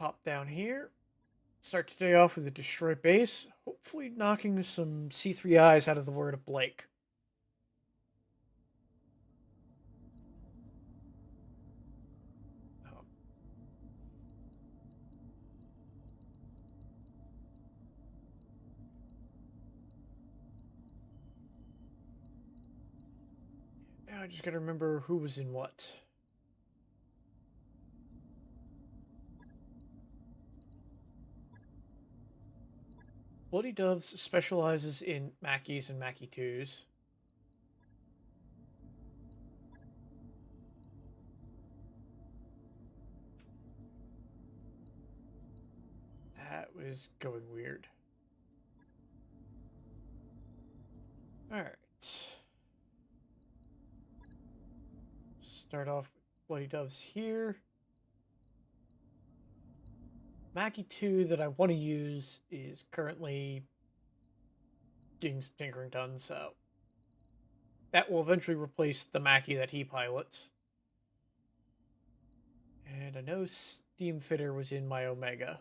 Pop down here. Start today off with a destroy base, hopefully knocking some C3Is out of the word of Blake. Um, Now I just gotta remember who was in what. Bloody Doves specializes in Mackies and Mackie 2s. That was going weird. Alright. Start off with Bloody Doves here. Mackie 2 that I want to use is currently getting some tinkering done, so that will eventually replace the Mackie that he pilots. And I know Steam Fitter was in my Omega.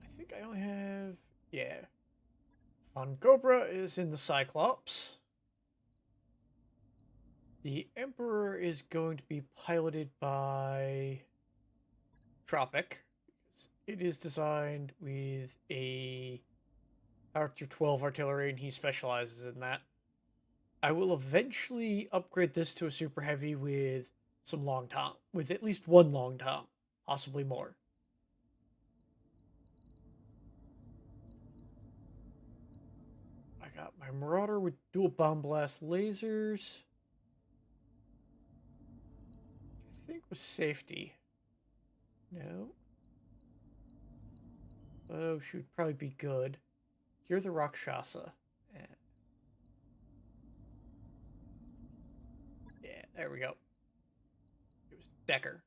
I think I only have... yeah. Von Cobra is in the Cyclops. The Emperor is going to be piloted by Tropic. It is designed with a Archer 12 artillery, and he specializes in that. I will eventually upgrade this to a super heavy with some long tom, with at least one long tom, possibly more. I got my Marauder with dual bomb blast lasers. I think was safety. No. Oh, should probably be good. You're the Rakshasa. Yeah, there we go. It was Decker.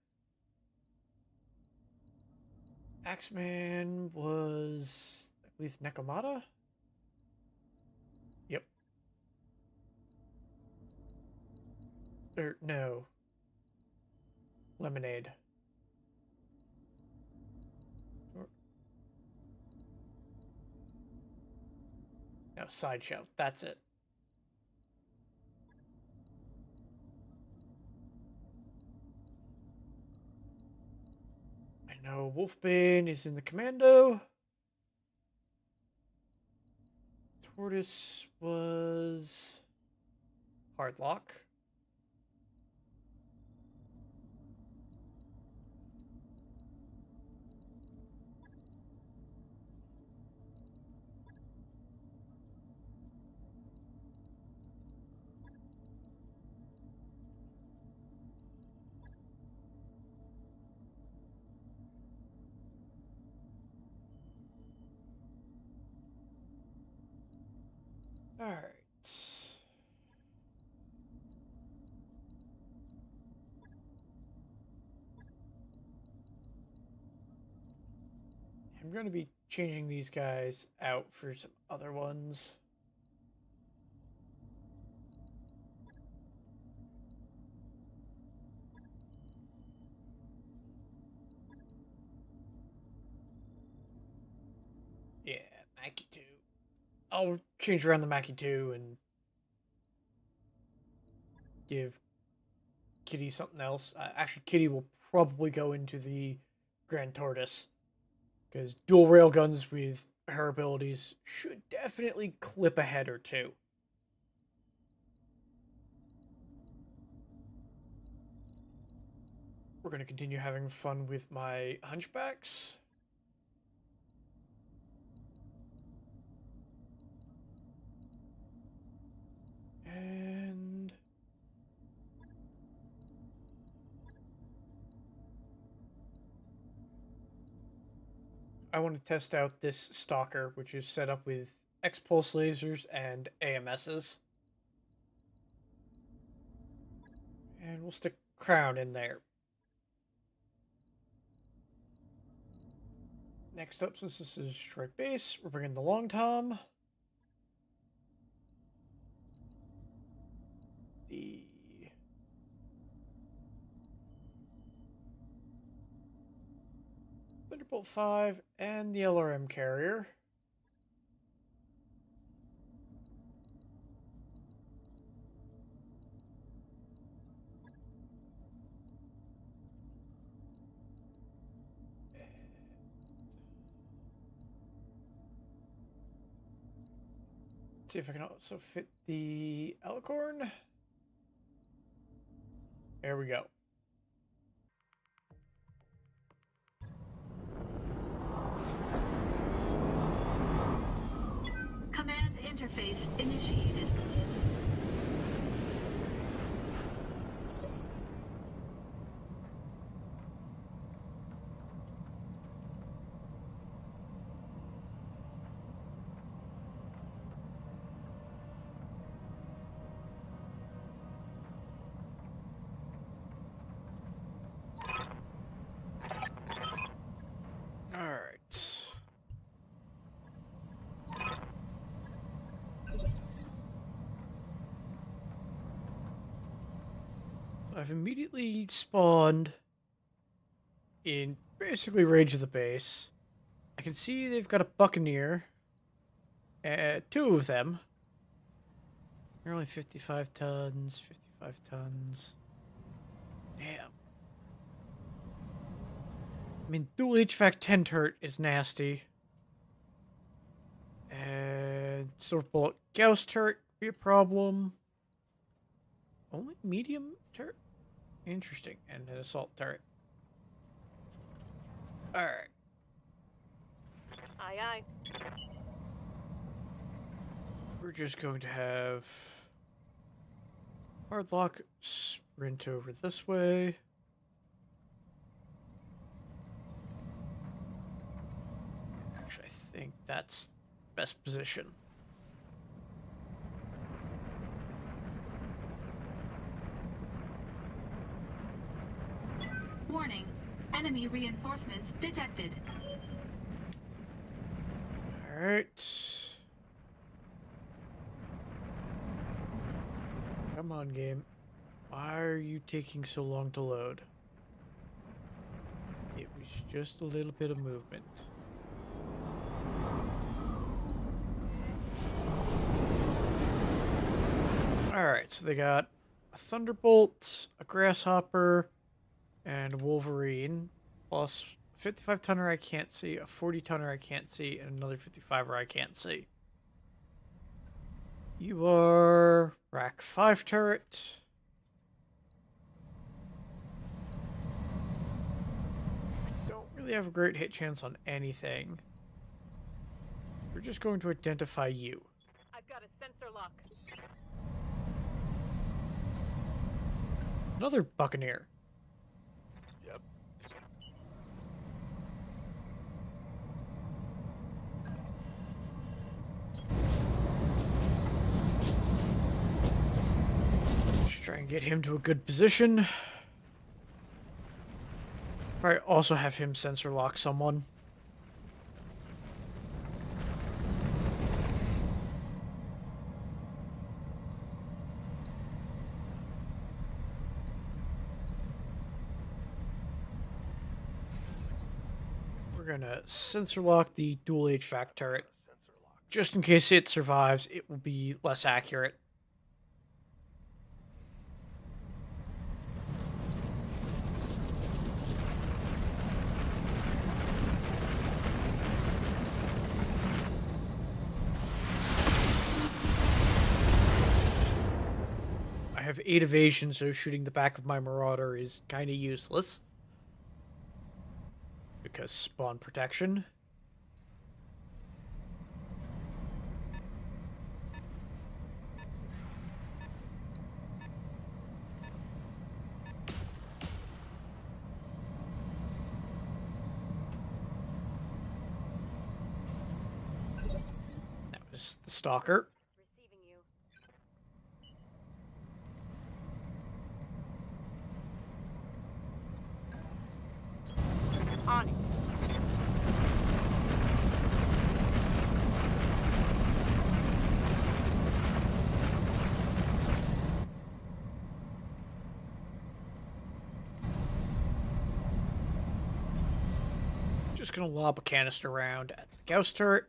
Axeman was, I believe, Nekomata? Yep. Or, no. Lemonade. No, Sideshow. That's it. I know Wolfbane is in the commando. Tortoise was Hardlock. Alright. I'm going to be changing these guys out for some other ones. Yeah, Mackie 2. I'll change around the Mackie 2 and give Kitty something else. Actually, Kitty will probably go into the Grand Tortoise, because dual railguns with her abilities should definitely clip a head or two. We're going to continue having fun with my hunchbacks. And I want to test out this stalker, which is set up with X-pulse lasers and AMSs. And we'll stick Crown in there. Next up, since this is strike base, we're bringing the Long Tom. The Thunderbolt 5 and the LRM carrier. See if I can also fit the Alicorn. There we go. Command interface initiated. I've immediately spawned in basically range of the base. I can see they've got a Buccaneer. Two of them. They're only 55 tons, 55 tons. Damn. I mean, dual HVAC 10 turret is nasty. And silver bullet Gauss turret could be a problem. Only medium turret? Interesting. And an assault turret. Alright. Aye, aye. We're just going to have Hardlock sprint over this way. Actually, I think that's best position. Warning. Enemy reinforcements detected. Alright. Come on, game. Why are you taking so long to load? It was just a little bit of movement. Alright, so they got a Thunderbolt, a Grasshopper, and a Wolverine, plus a 55 tonner I can't see, a 40 tonner I can't see, and another 55er I can't see. You are Rack 5 turret. Don't really have a great hit chance on anything. We're just going to identify you. I've got a sensor lock. Another Buccaneer. Yep. Just try and get him to a good position. Probably also have him sensor lock someone. We're gonna sensor lock the dual HVAC turret. Just in case it survives, it will be less accurate. I have 8 evasion, so shooting the back of my Marauder is kind of useless. Because spawn protection. That was Stalker. Receiving you. On it. Just gonna lob a canister round at the Gauss turret.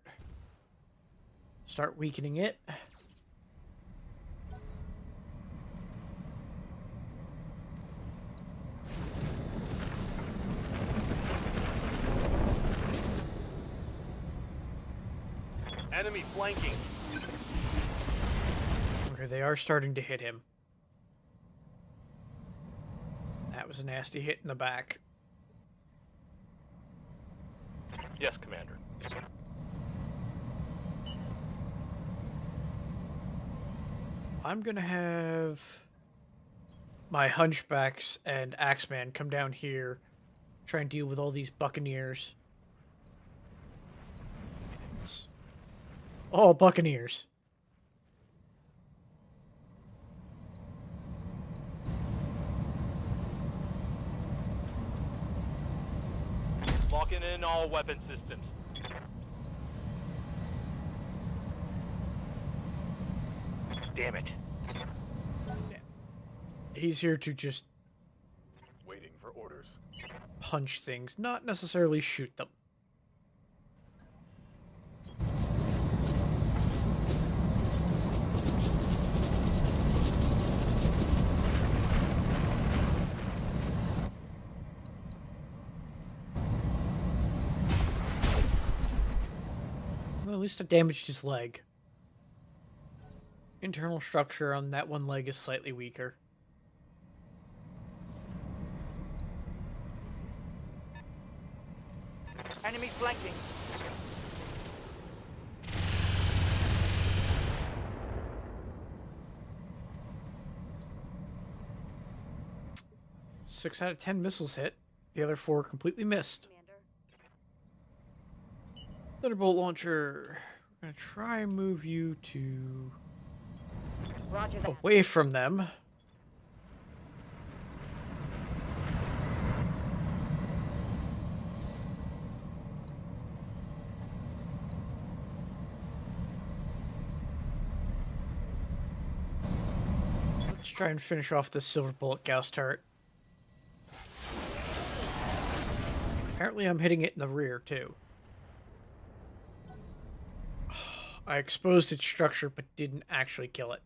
Start weakening it. Enemy flanking. Okay, they are starting to hit him. That was a nasty hit in the back. Yes, Commander. I'm gonna have my hunchbacks and Axeman come down here, try and deal with all these buccaneers. It's all buccaneers. Locking in all weapon systems. Damn it. He's here to just Waiting for orders. punch things, not necessarily shoot them. Well, at least I damaged his leg. Internal structure on that one leg is slightly weaker. Enemy flanking. Six out of 10 missiles hit. The other 4 completely missed. Commander. Thunderbolt launcher. We're gonna try and move you to Roger that. away from them. Let's try and finish off this silver bullet Gauss turret. Apparently I'm hitting it in the rear too. I exposed its structure but didn't actually kill it.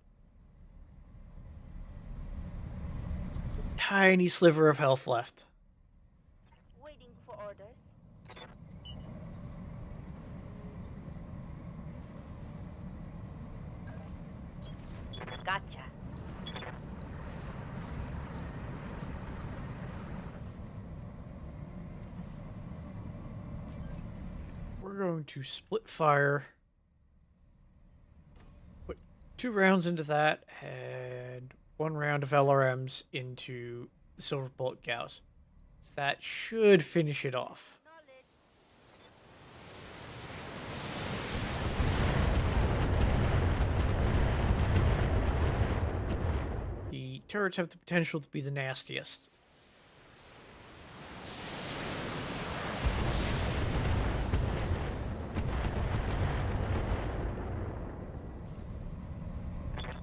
Tiny sliver of health left. Waiting for orders. Gotcha. We're going to split fire. Put 2 rounds into that and 1 round of LRMs into the silver bullet Gauss. So that should finish it off. The turrets have the potential to be the nastiest.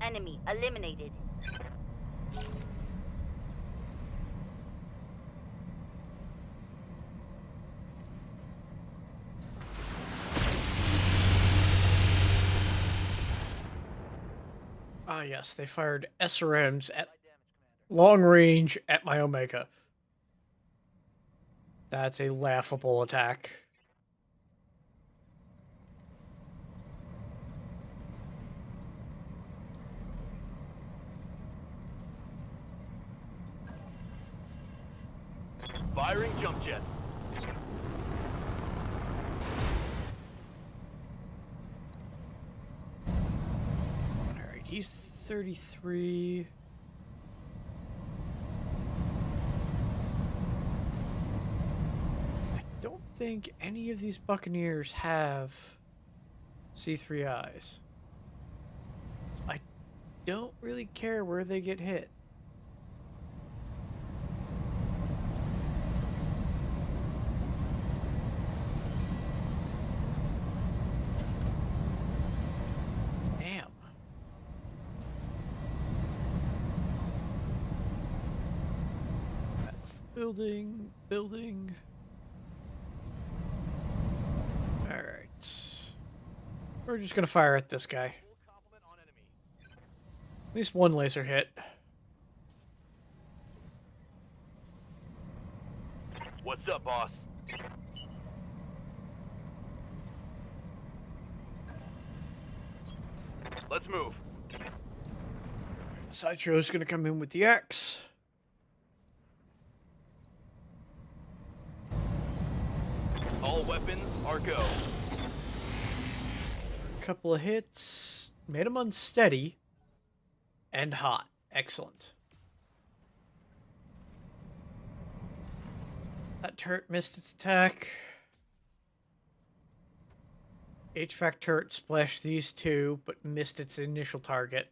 Enemy eliminated. Ah yes, they fired SRMs at long range at my Omega. That's a laughable attack. Firing jump jets. Alright, he's 33. I don't think any of these Buccaneers have C3Is. don't really care where they get hit. Damn. That's the building. Alright. We're just gonna fire at this guy. Full complement on enemy. At least one laser hit. What's up, boss? Let's move. Sideshow's gonna come in with the axe. All weapons are go. Couple of hits. Made him unsteady. And hot. Excellent. That turret missed its attack. HVAC turret splashed these two, but missed its initial target.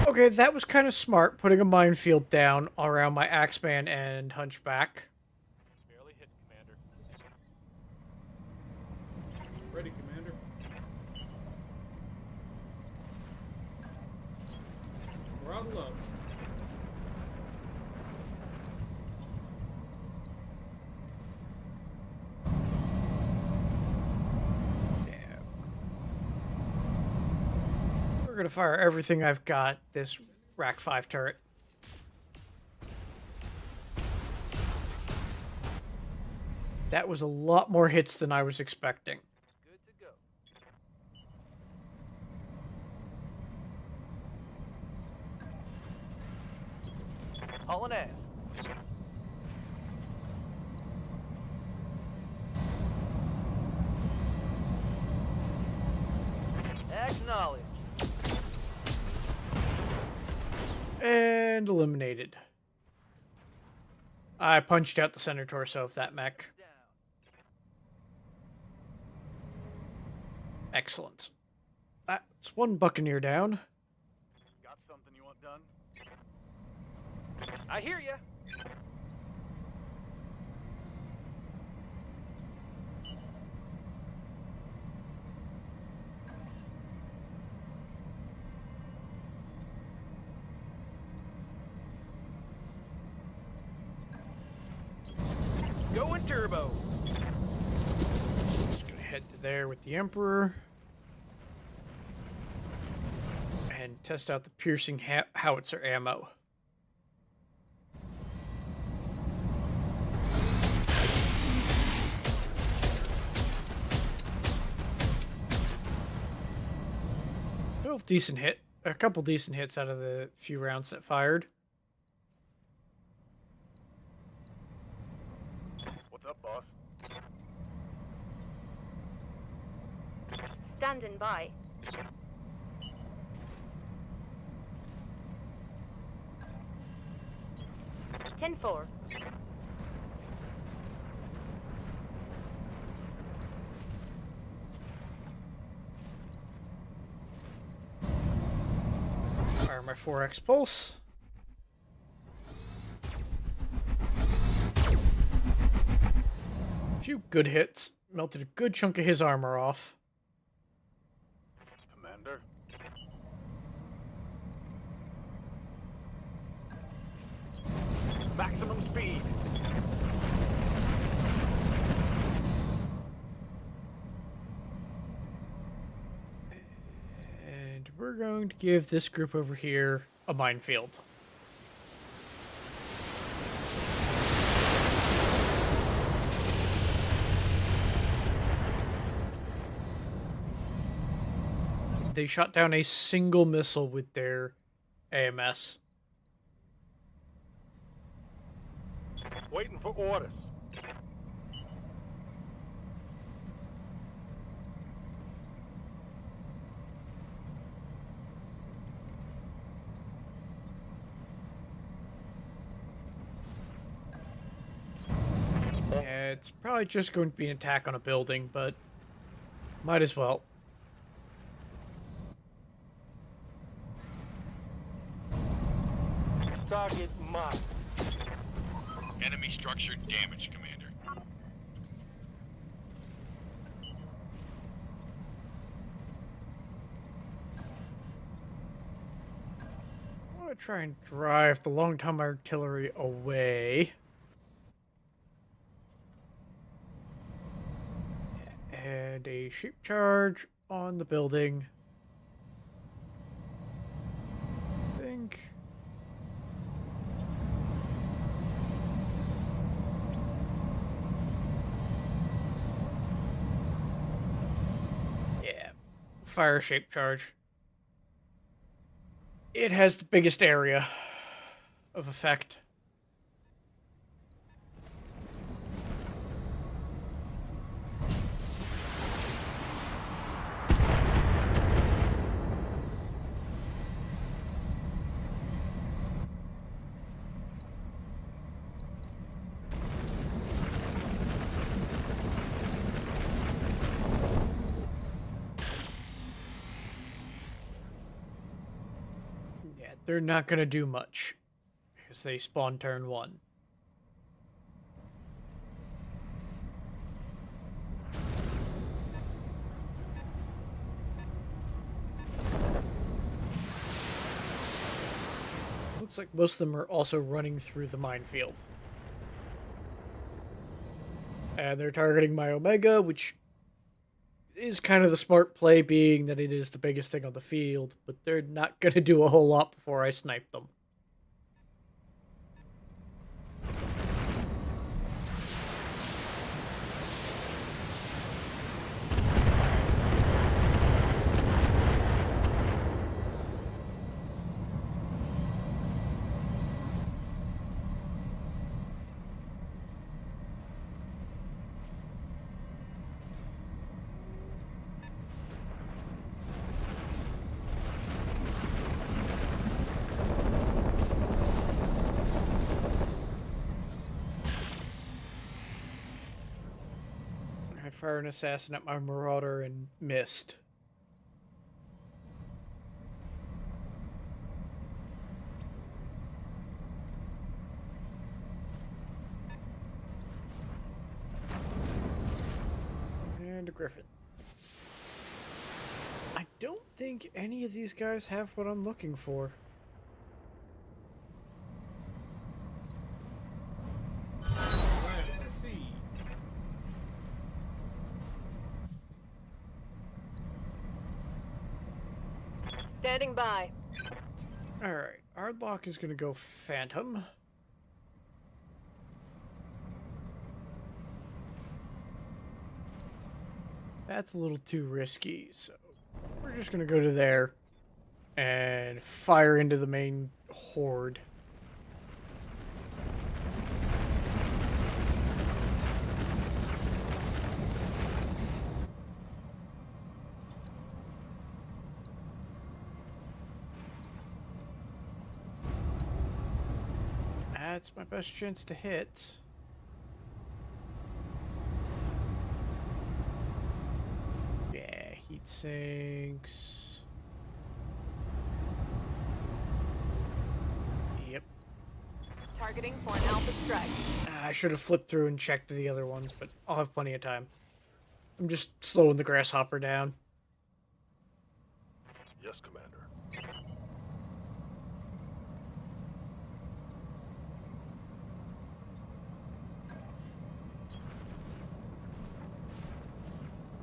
Okay, that was kind of smart, putting a minefield down around my Axeman and Hunchback. Barely hit, Commander. Ready, Commander. We're out low. We're gonna fire everything I've got, this Rack 5 turret. That was a lot more hits than I was expecting. Good to go. Hauling ass. Acknowledge. And eliminated. I punched out the center torso of that mech. Down. Excellent. That's one Buccaneer down. Got something you want done? I hear ya. Going turbo. Just gonna head to there with the Emperor. And test out the piercing howitzer ammo. A couple decent hits out of the few rounds that fired. What's up, boss? Standing by. Ten four. Fire my 4x pulse. A few good hits. Melted a good chunk of his armor off. Commander. Maximum speed. And we're going to give this group over here a minefield. They shot down a single missile with their AMS. Waiting for orders. Yeah, it's probably just going to be an attack on a building, but might as well. Target marked. Enemy structure damage, Commander. I want to try and drive the long-time artillery away. And a sheep charge on the building. I think. Yeah. Fire shape charge. It has the biggest area of effect. Yeah, they're not going to do much because they spawn turn 1. Looks like most of them are also running through the minefield. And they're targeting my Omega, which is kind of the smart play, being that it is the biggest thing on the field, but they're not going to do a whole lot before I snipe them. I fire an assassin at my Marauder and missed. And a Griffin. I don't think any of these guys have what I'm looking for. Right, I see. Standing by. Alright, Ardlock is gonna go Phantom. That's a little too risky, so we're just gonna go to there and fire into the main horde. That's my best chance to hit. Yeah, heat sinks. Yep. Targeting for an alpha strike. I should have flipped through and checked the other ones, but I'll have plenty of time. I'm just slowing the grasshopper down. Yes, Commander.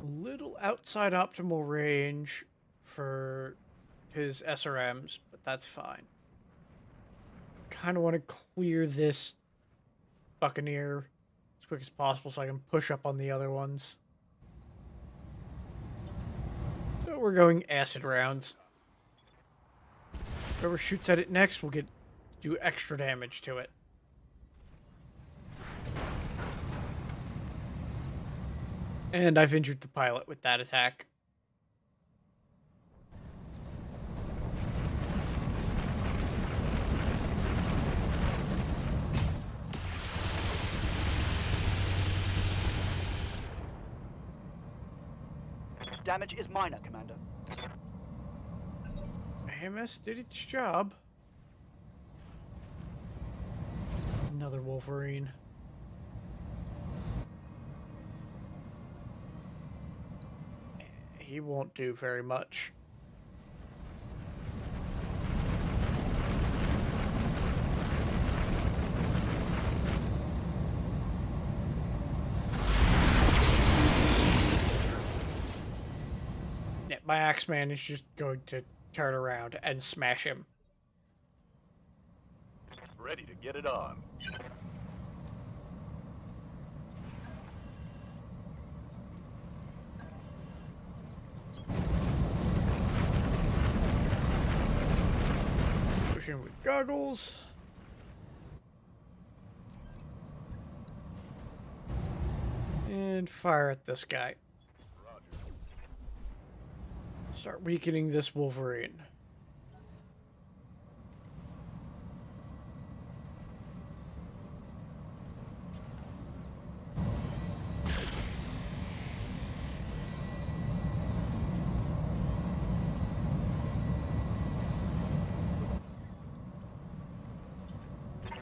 Little outside optimal range for his SRMs, but that's fine. Kind of want to clear this Buccaneer as quick as possible so I can push up on the other ones. So we're going acid rounds. Whoever shoots at it next will do extra damage to it. And I've injured the pilot with that attack. Damage is minor, Commander. AMS did its job. Another Wolverine. He won't do very much. Yeah, my Axeman is just going to turn around and smash him. Ready to get it on. Push him with goggles. And fire at this guy. Start weakening this Wolverine.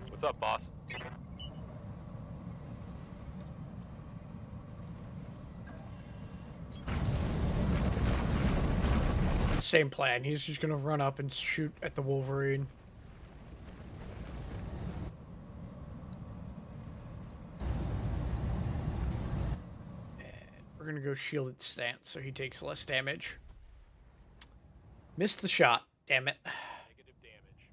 What's up, boss? Same plan. He's just gonna run up and shoot at the Wolverine. And we're gonna go shielded stance so he takes less damage. Missed the shot. Damn it. Negative damage.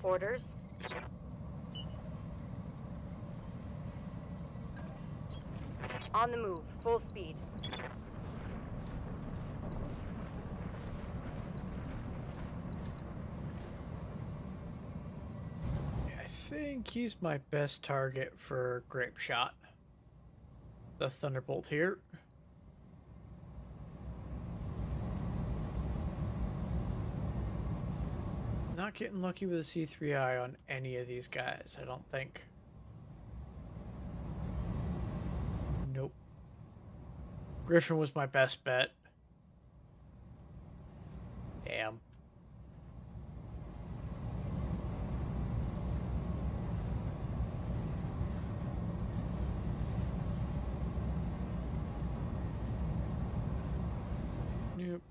Orders. On the move, full speed. I think he's my best target for grape shot. The Thunderbolt here. Not getting lucky with a C3I on any of these guys, I don't think. Nope. Griffin was my best bet. Damn. Nope.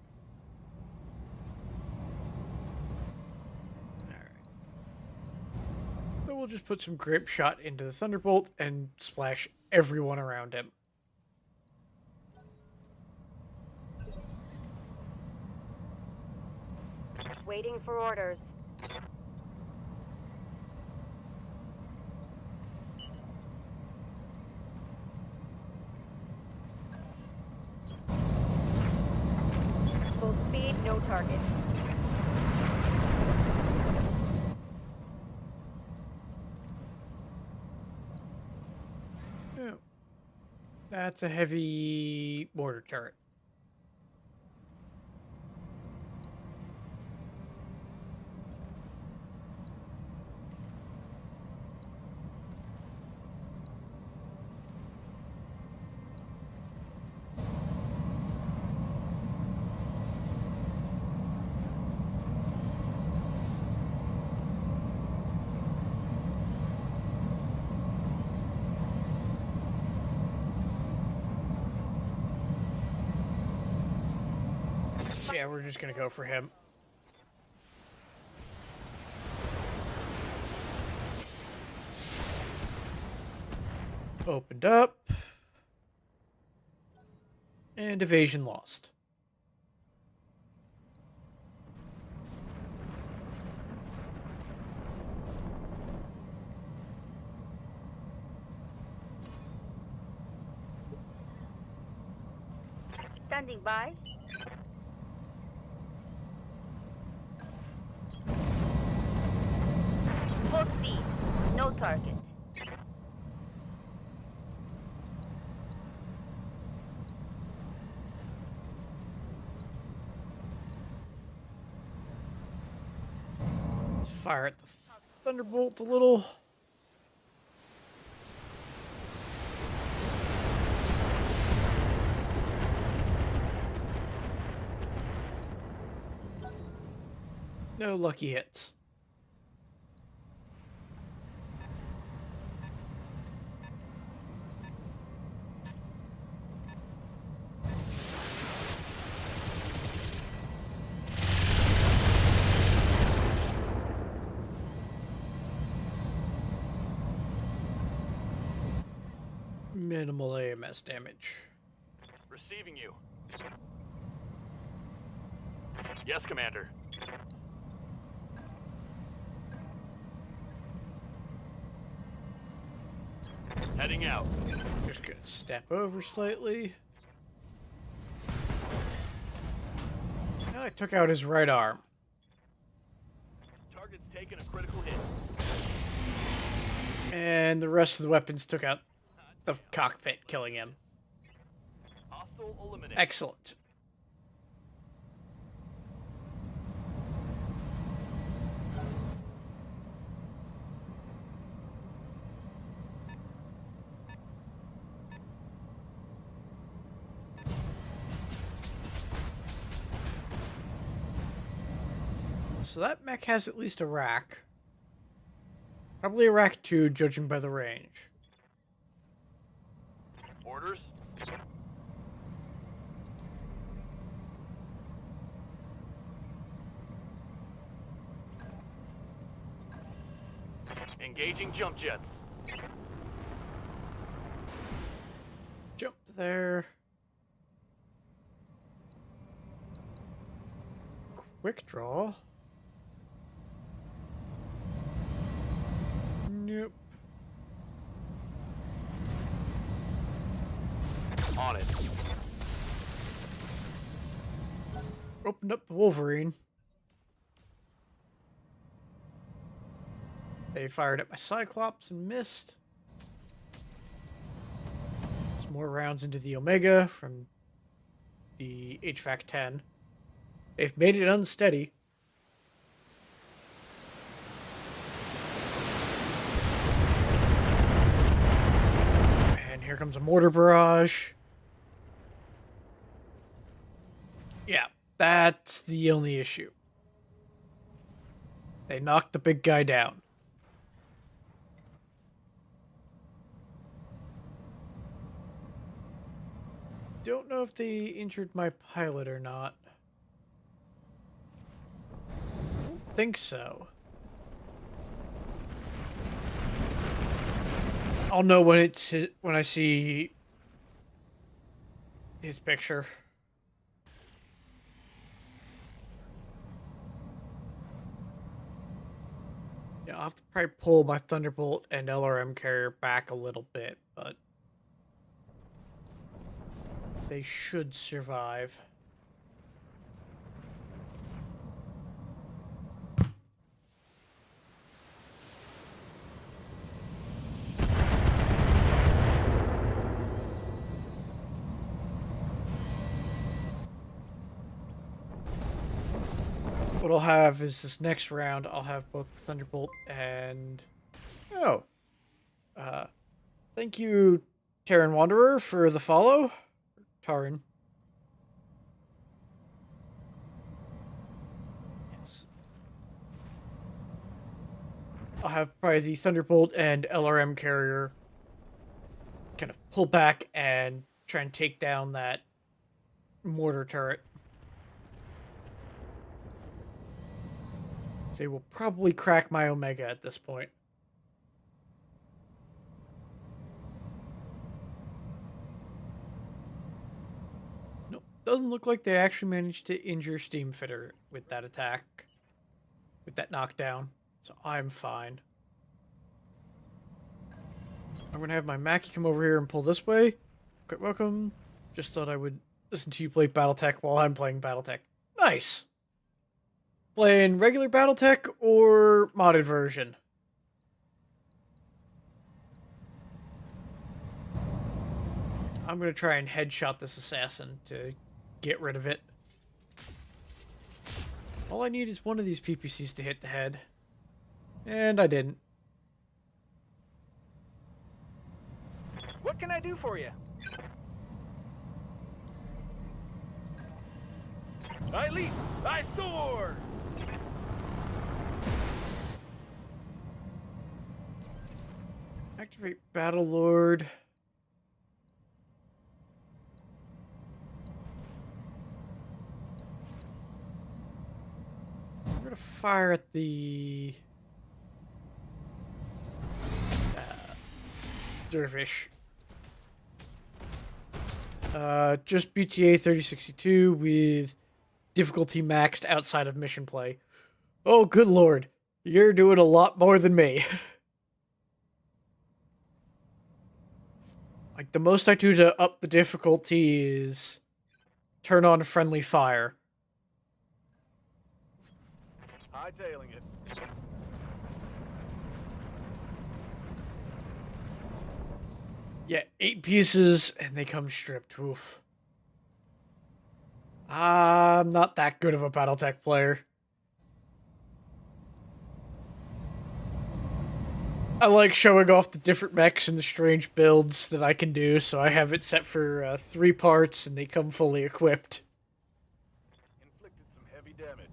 So we'll just put some grape shot into the Thunderbolt and splash everyone around him. Waiting for orders. Full speed, no target. Yeah. That's a heavy mortar turret. Yeah, we're just gonna go for him. Opened up. And evasion lost. Standing by. Full speed. target. Let's fire at the Thunderbolt a little. No lucky hits. Minimal AMS damage. Receiving you. Yes, Commander. Heading out. Just gonna step over slightly. Now I took out his right arm. Target's taken a critical hit. And the rest of the weapons took out the cockpit, killing him. Hostile eliminated. Excellent. So that mech has at least a rack. Probably a rack 2, judging by the range. Orders. Engaging jump jets. Jump there. Quick draw. Nope. On it. Opened up the Wolverine. They fired at my Cyclops and missed. Some more rounds into the Omega from the HVAC 10. They've made it unsteady. And here comes a mortar barrage. Yeah, that's the only issue. They knocked the big guy down. Don't know if they injured my pilot or not. Don't think so. I'll know when when I see his picture. Yeah, I'll have to probably pull my Thunderbolt and LRM carrier back a little bit, but they should survive. What I'll have is this next round, I'll have both the Thunderbolt and... Oh. Thank you, Terran Wanderer, for the follow. Taran. Yes. I'll have probably the Thunderbolt and LRM carrier kind of pull back and try and take down that mortar turret. They will probably crack my Omega at this point. Nope, doesn't look like they actually managed to injure Steamfitter with that attack. With that knockdown. So I'm fine. I'm gonna have my Mackie come over here and pull this way. Quite welcome. Just thought I would listen to you play BattleTech while I'm playing BattleTech. Nice! Playing regular BattleTech or modded version? I'm going to try and headshot this assassin to get rid of it. All I need is one of these PPCs to hit the head. And I didn't. What can I do for you? I leap! I soar! Activate Battle Lord. I'm going to fire at the dervish. Just BTA 3062 with difficulty maxed outside of mission play. Oh, good lord. You're doing a lot more than me. Like, the most I do to up the difficulty is turn on friendly fire. Hightailing it. Yeah, 8 pieces, and they come stripped. Oof. I'm not that good of a BattleTech player. I like showing off the different mechs and the strange builds that I can do, so I have it set for 3 parts, and they come fully equipped. Inflicted some heavy damage.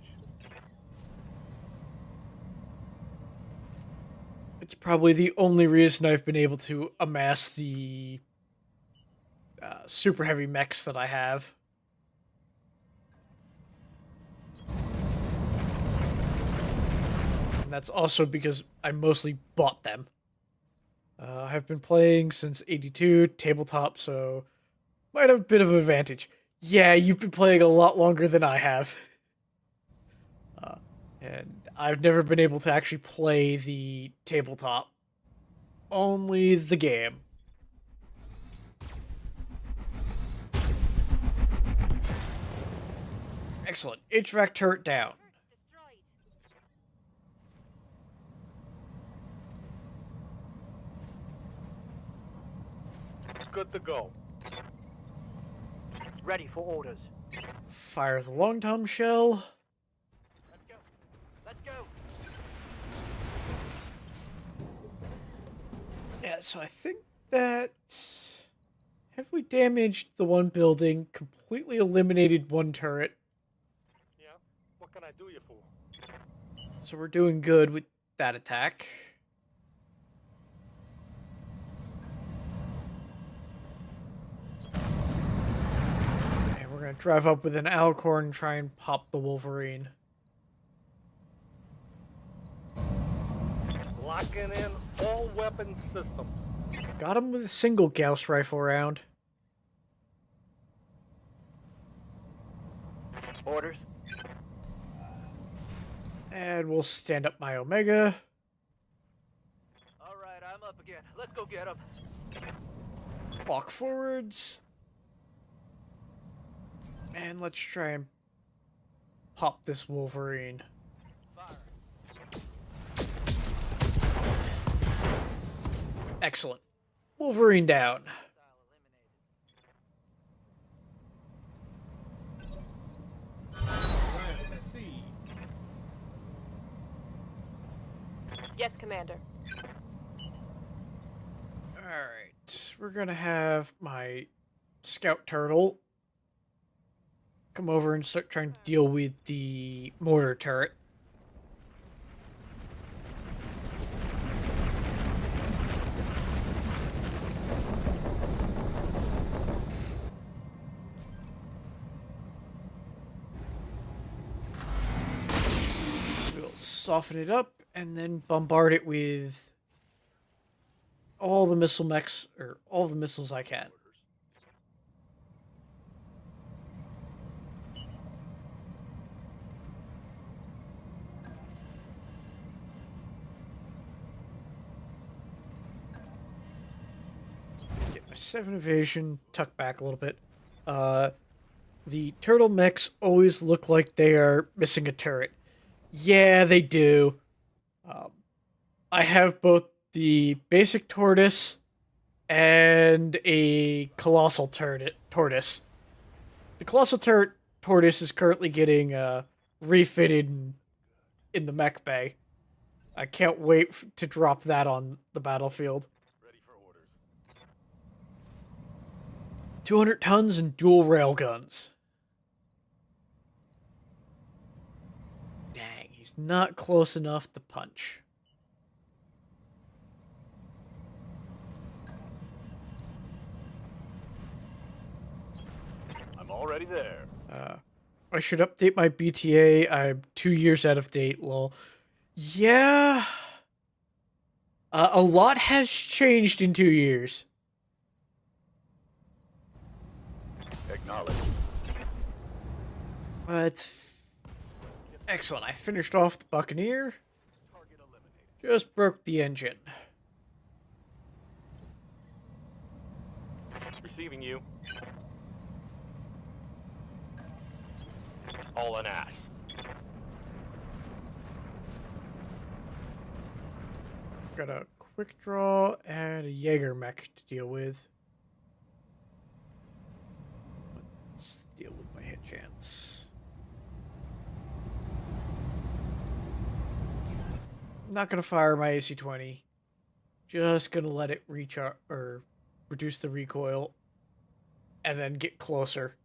It's probably the only reason I've been able to amass the super heavy mechs that I have. And that's also because I mostly bought them. I've been playing since 82, tabletop, so might have a bit of an advantage. Yeah, you've been playing a lot longer than I have. And I've never been able to actually play the tabletop. Only the game. Excellent. HVAC turret down. Good to go. Ready for orders. Fire the long tom shell. Let's go. Let's go. Yeah, so I think that heavily damaged the one building, completely eliminated one turret. Yeah? What can I do you for? So we're doing good with that attack. And we're going to drive up with an Alicorn and try and pop the Wolverine. Locking in all weapon systems. Got him with a single Gauss rifle round. Orders. And we'll stand up my Omega. All right, I'm up again. Let's go get him. Walk forwards. And let's try and pop this Wolverine. Fire. Excellent. Wolverine down. Right, let's see. Yes, Commander. Alright. We're gonna have my scout turtle come over and start trying to deal with the mortar turret. We'll soften it up and then bombard it with all the missile mechs, or all the missiles I can. Get my 7 evasion, tuck back a little bit. The turtle mechs always look like they are missing a turret. Yeah, they do. I have both the basic tortoise and a colossal tortoise. The colossal tortoise is currently getting refitted in the mech bay. I can't wait to drop that on the battlefield. Ready for orders. 200 tons and dual railguns. Dang, he's not close enough to punch. I'm already there. I should update my BTA. I'm 2 years out of date, lol. Yeah. A lot has changed in 2 years. Acknowledge. But excellent. I finished off the Buccaneer. Target eliminated. Just broke the engine. Receiving you. All an ass. Got a quick draw and a Jaeger mech to deal with. Let's deal with my hit chance. Not gonna fire my AC-20. Just gonna let it recharge or reduce the recoil, and then get closer.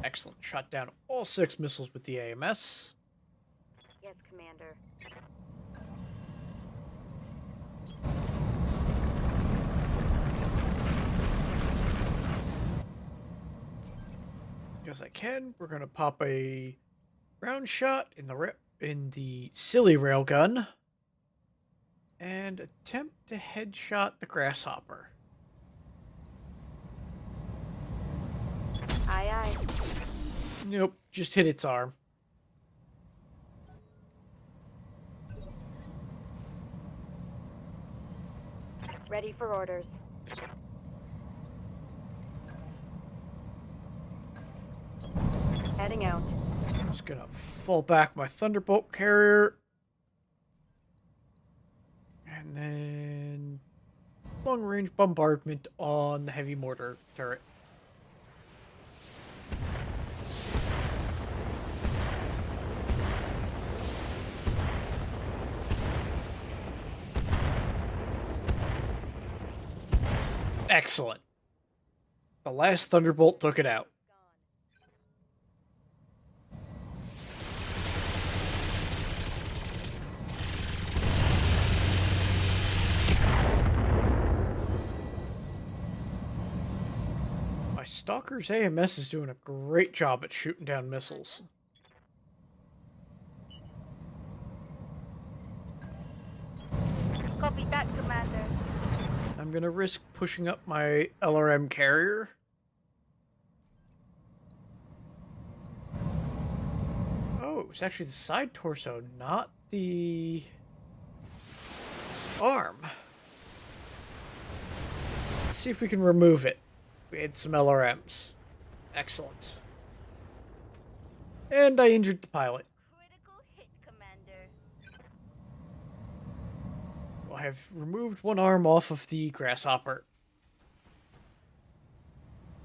Excellent. Shot down all 6 missiles with the AMS. Yes, Commander. As I can, we're gonna pop a round shot in the silly railgun and attempt to headshot the grasshopper. Aye, aye. Nope, just hit its arm. Ready for orders. Heading out. Just gonna fall back my Thunderbolt carrier. And then long range bombardment on the heavy mortar turret. Excellent. The last Thunderbolt took it out. My Stalker's AMS is doing a great job at shooting down missiles. Copy that, Commander. I'm gonna risk pushing up my LRM carrier. Oh, it's actually the side torso, not the arm. Let's see if we can remove it. We had some LRMs. Excellent. And I injured the pilot. Critical hit, Commander. So I have removed one arm off of the grasshopper.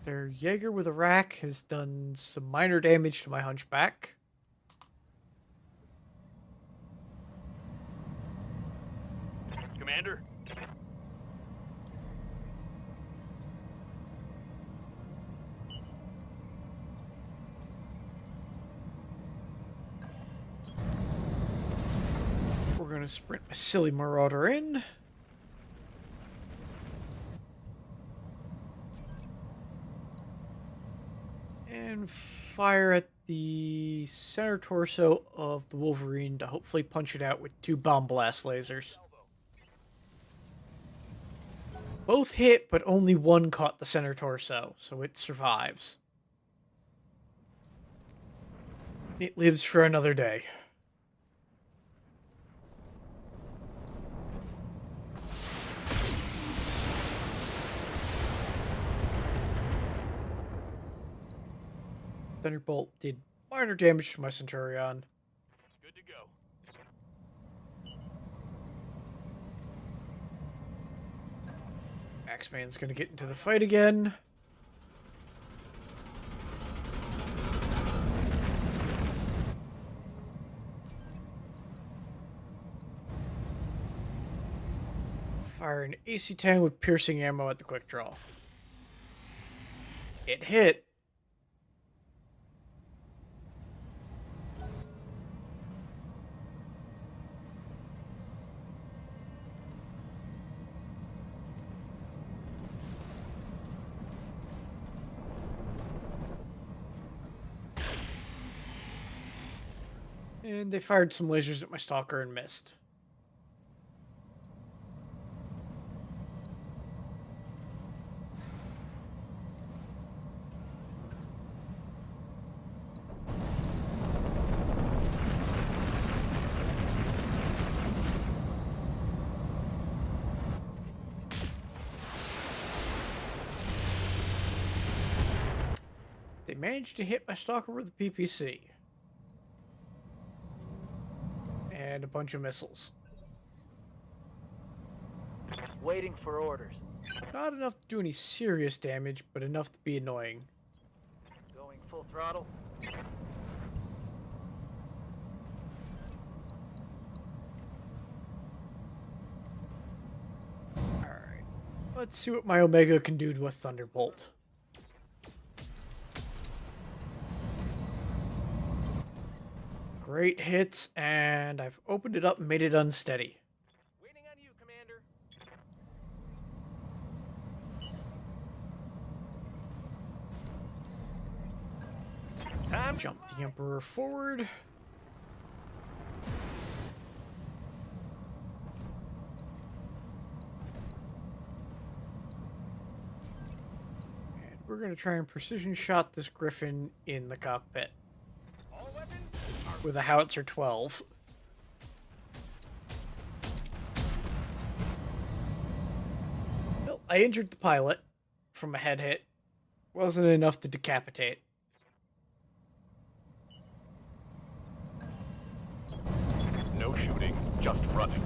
Their Jaeger with a rack has done some minor damage to my hunchback. Commander. We're gonna sprint my silly marauder in. And fire at the center torso of the Wolverine to hopefully punch it out with 2 bomb blast lasers. Both hit, but only one caught the center torso, so it survives. It lives for another day. Thunderbolt did minor damage to my Centurion. Good to go. Axeman's gonna get into the fight again. Fire an AC-10 with piercing ammo at the quick draw. It hit. And they fired some lasers at my stalker and missed. They managed to hit my stalker with a PPC. And a bunch of missiles. Waiting for orders. Not enough to do any serious damage, but enough to be annoying. Going full throttle. Alright. Let's see what my Omega can do to a Thunderbolt. Great hits, and I've opened it up and made it unsteady. Waiting on you, Commander. Time. Jump the Emperor forward. And we're going to try and precision shot this Griffin in the cockpit All weapons. with a Howitzer 12. Well, I injured the pilot from a head hit. Wasn't enough to decapitate. No shooting, just running.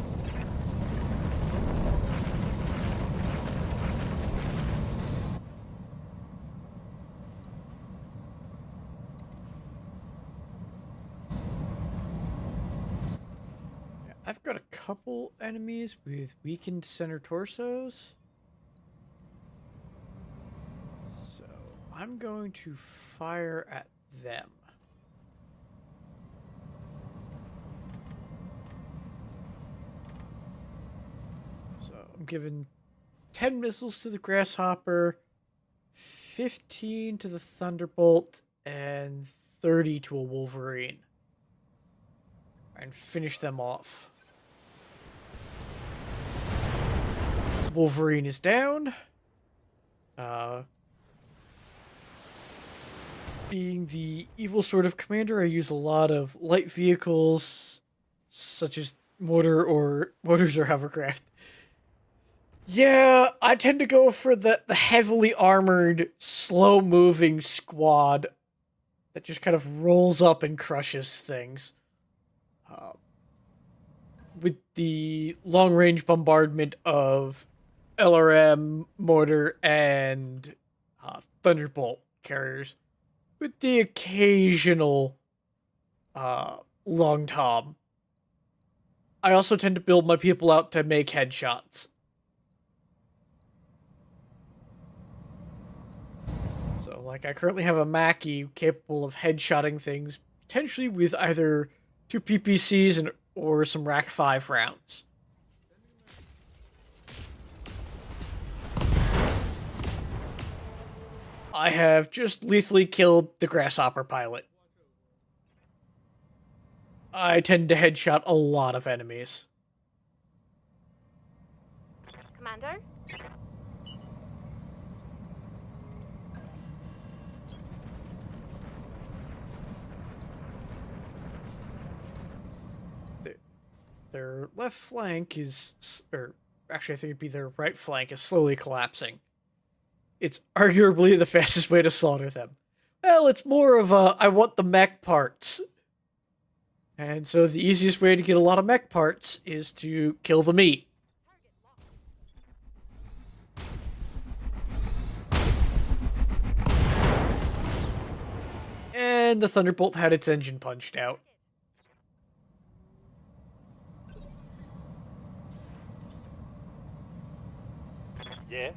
I've got a couple enemies with weakened center torsos. So I'm going to fire at them. So I'm giving 10 missiles to the Grasshopper, 15 to the Thunderbolt, and 30 to a Wolverine. And finish them off. Wolverine is down. Being the evil sort of commander, I use a lot of light vehicles, such as motors or hovercraft. Yeah, I tend to go for the heavily armored, slow-moving squad that just kind of rolls up and crushes things. With the long-range bombardment of LRM, mortar, and Thunderbolt carriers, with the occasional long tom. I also tend to build my people out to make headshots. So, like, I currently have a Mackie capable of headshotting things, potentially with either 2 PPCs or some Rack 5 rounds. I have just lethally killed the Grasshopper pilot. I tend to headshot a lot of enemies. Commander? Their left flank is, or actually I think it'd be their right flank, is slowly collapsing. It's arguably the fastest way to slaughter them. Well, it's more of a, I want the mech parts. And so the easiest way to get a lot of mech parts is to kill the meat. And the Thunderbolt had its engine punched out. Yeah?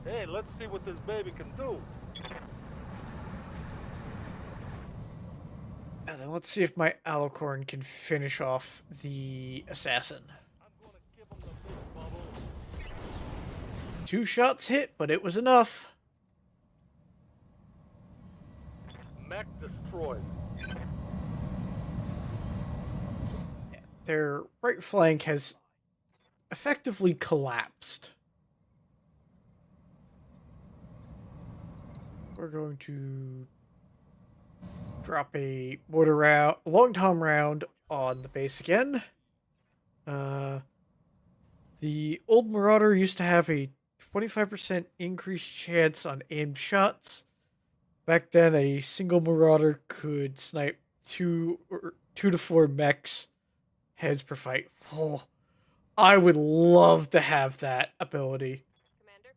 Hey, let's see what this baby can do. And then let's see if my Alicorn can finish off the assassin. I'm gonna give him the big bubble. 2 shots hit, but it was enough. Mech destroyed. Their right flank has effectively collapsed. We're going to drop a mortar round, long tom round on the base again. The old Marauder used to have a 25% increased chance on aimed shots. Back then, a single Marauder could snipe 2 to 4 mechs heads per fight. Oh, I would love to have that ability. Commander?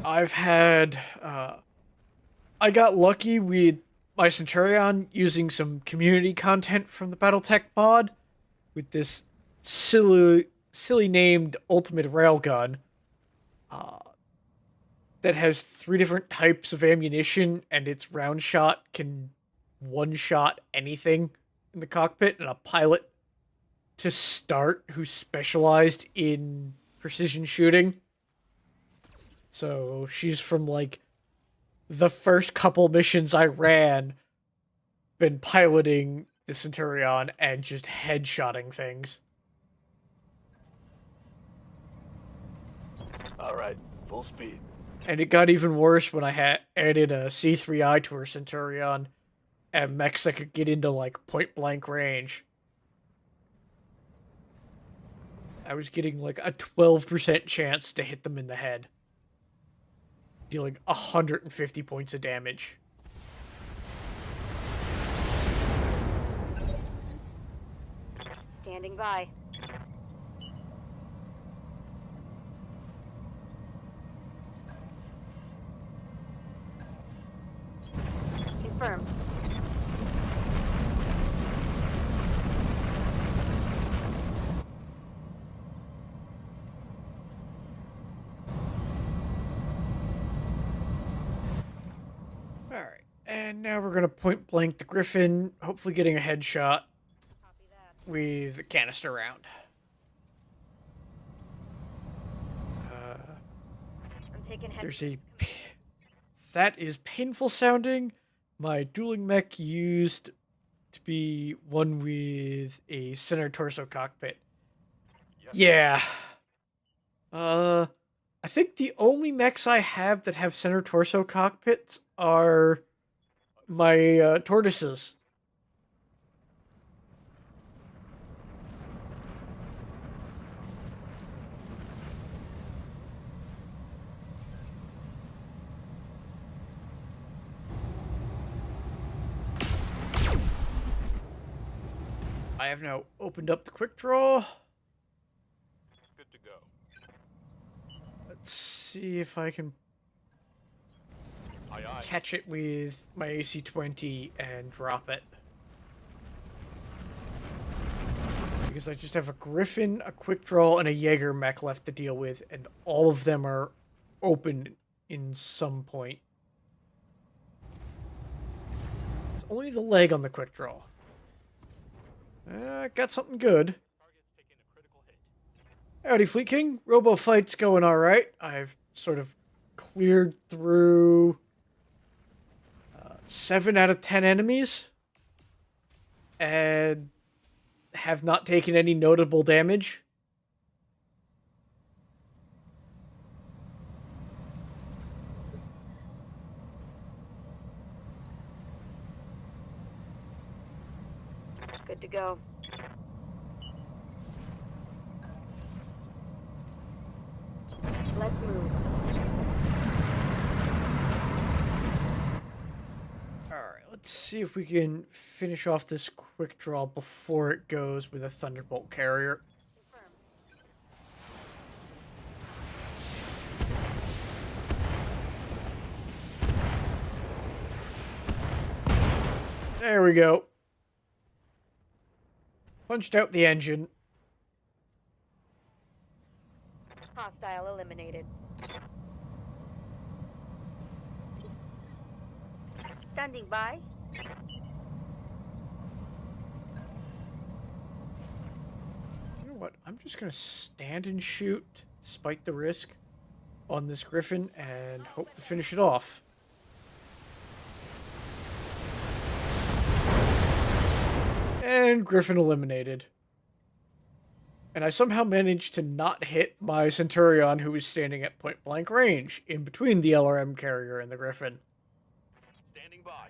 I've had, I got lucky with my Centurion using some community content from the BattleTech mod with this silly named ultimate railgun that has 3 different types of ammunition, and its round shot can one-shot anything in the cockpit, and a pilot to start who specialized in precision shooting. So she's from, like, the first couple missions I ran, been piloting the Centurion and just headshotting things. Alright, full speed. And it got even worse when I had added a C3I to her Centurion and mechs that could get into, like, point-blank range. I was getting, like, a 12% chance to hit them in the head, dealing 150 points of damage. Standing by. Confirmed. Alright, and now we're gonna point blank the Griffin, hopefully getting a headshot Copy that. with a canister round. I'm taking head. There's a... That is painful sounding. My dueling mech used to be one with a center torso cockpit. Yeah. I think the only mechs I have that have center torso cockpits are my tortoises. I have now opened up the quick draw. Good to go. Let's see if I can Aye, aye. catch it with my AC-20 and drop it. Because I just have a Griffin, a quick draw, and a Jaeger mech left to deal with, and all of them are open in some point. It's only the leg on the quick draw. Got something good. Target's taking a critical hit. Howdy, Fleet King. Robo fight's going alright. I've sort of cleared through 7 out of 10 enemies and have not taken any notable damage. go. Let's move. Alright, let's see if we can finish off this quick draw before it goes with a Thunderbolt carrier. Confirmed. There we go. Punched out the engine. Hostile eliminated. Standing by. You know what? I'm just gonna stand and shoot, despite the risk, on this Griffin and hope to finish it off. And Griffin eliminated. And I somehow managed to not hit my Centurion, who was standing at point blank range, in between the LRM carrier and the Griffin. Standing by.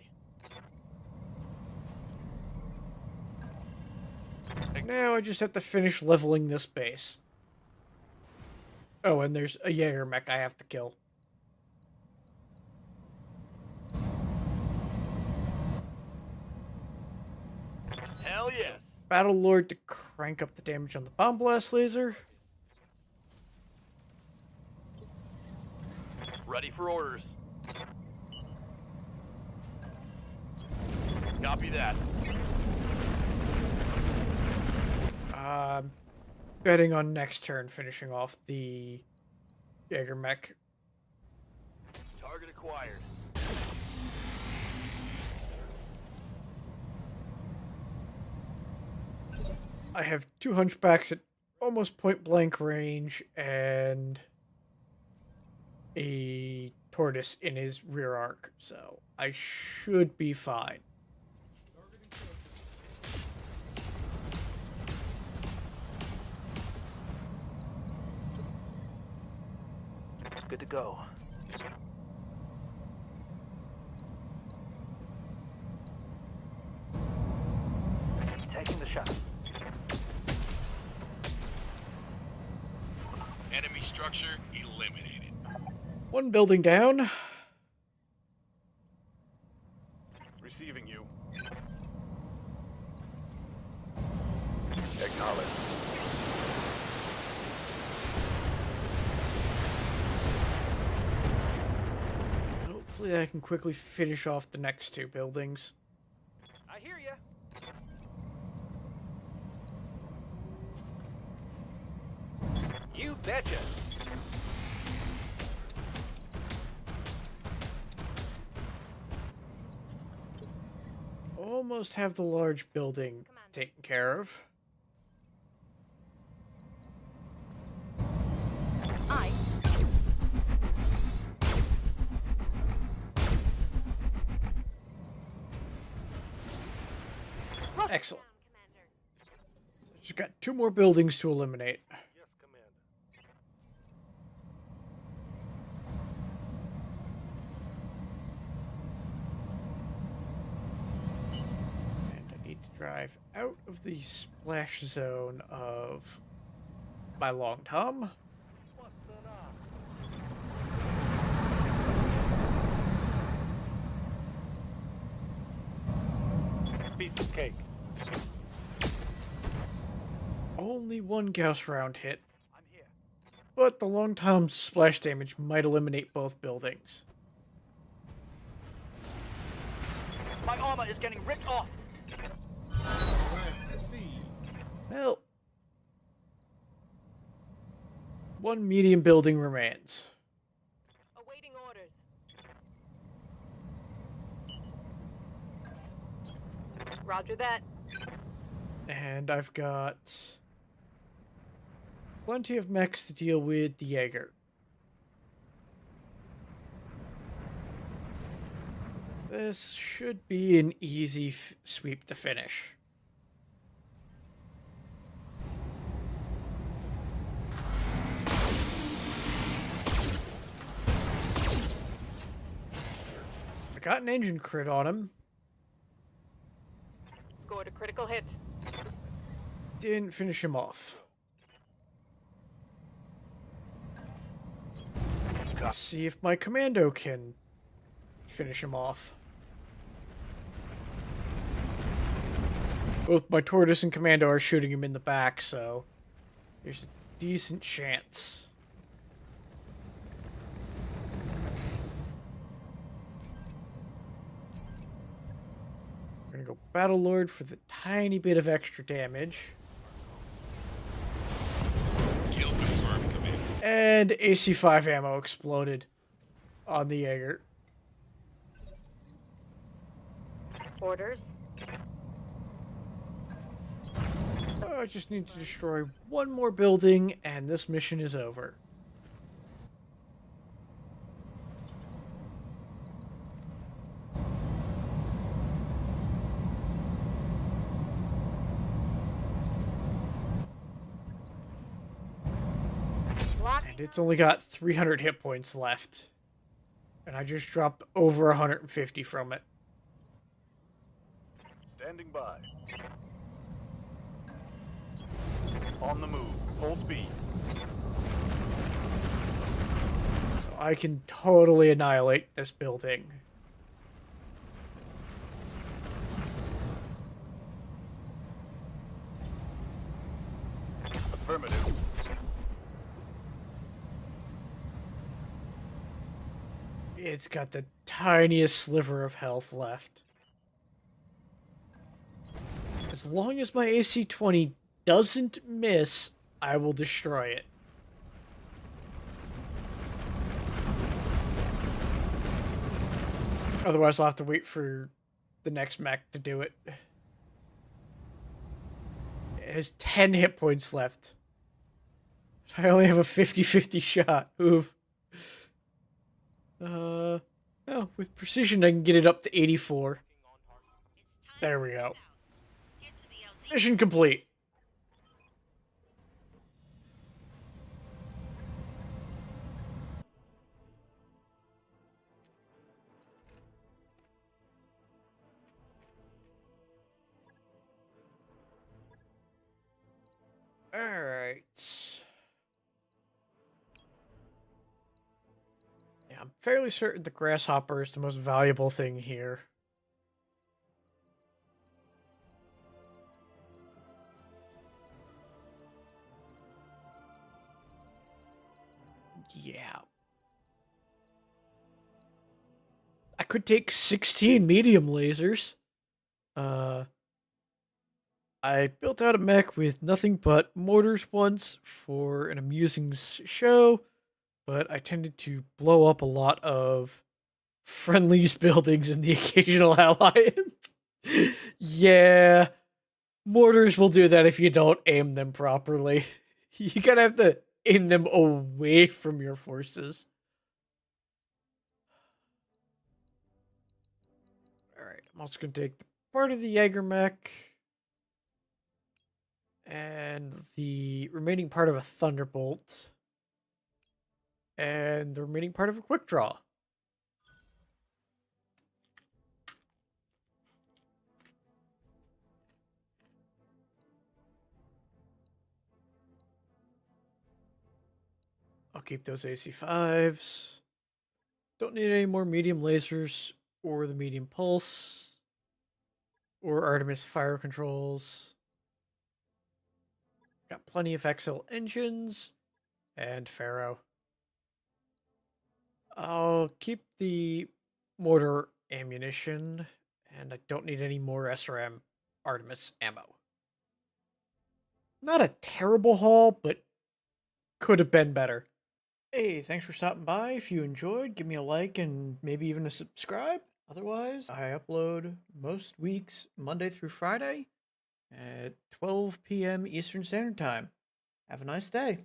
Now I just have to finish leveling this base. Oh, and there's a Jaeger mech I have to kill. Hell yes. Battle Lord to crank up the damage on the bomb blast laser. Ready for orders. Copy that. Betting on next turn finishing off the Jaeger mech. Target acquired. I have 2 hunchbacks at almost point blank range and a tortoise in his rear arc, so I should be fine. Good to go. Taking the shot. Enemy structure eliminated. 1 building down. Receiving you. Acknowledge. Hopefully I can quickly finish off the next 2 buildings. I hear ya. You betcha. Almost have the large building taken care of. I. Excellent. Just got 2 more buildings to eliminate. Yes, Commander. And I need to drive out of the splash zone of my Long Tom. What's the knock? Piece of cake. Only 1 Gauss round hit, I'm here. but the Long Tom's splash damage might eliminate both buildings. My armor is getting ripped off. Plant the seed. Well, 1 medium building remains. Awaiting orders. Roger that. And I've got plenty of mechs to deal with the Jaeger. This should be an easy sweep to finish. I got an engine crit on him. Scored a critical hit. didn't finish him off. Let's see if my commando can finish him off. Both my tortoise and commando are shooting him in the back, so there's a decent chance. We're gonna go Battle Lord for the tiny bit of extra damage. Kill confirmed, Commander. And AC5 ammo exploded on the Jaeger. Orders. I just need to destroy one more building, and this mission is over. And it's only got 300 hit points left. And I just dropped over 150 from it. Standing by. On the move. Full speed. So I can totally annihilate this building. Affirmative. It's got the tiniest sliver of health left. As long as my AC-20 doesn't miss, I will destroy it. Otherwise, I'll have to wait for the next mech to do it. It has 10 hit points left. I only have a 50-50 shot. Oof. Oh, with precision, I can get it up to 84. There we go. Mission complete. All right. Yeah, I'm fairly certain the grasshopper is the most valuable thing here. Yeah. I could take 16 medium lasers. I built out a mech with nothing but mortars once for an amusing show, but I tended to blow up a lot of friendlies buildings and the occasional ally. Yeah, mortars will do that if you don't aim them properly. You gotta have to aim them away from your forces. Alright, I'm also gonna take the part of the Jaeger mech and the remaining part of a Thunderbolt and the remaining part of a Quick Draw. I'll keep those AC5s. Don't need any more medium lasers or the medium pulse or Artemis fire controls. Got plenty of XL engines and Pharaoh. I'll keep the mortar ammunition, and I don't need any more SRM Artemis ammo. Not a terrible haul, but could have been better. Hey, thanks for stopping by. If you enjoyed, give me a like and maybe even a subscribe. Otherwise, I upload most weeks, Monday through Friday, at 12 p.m. Eastern Standard Time. Have a nice day.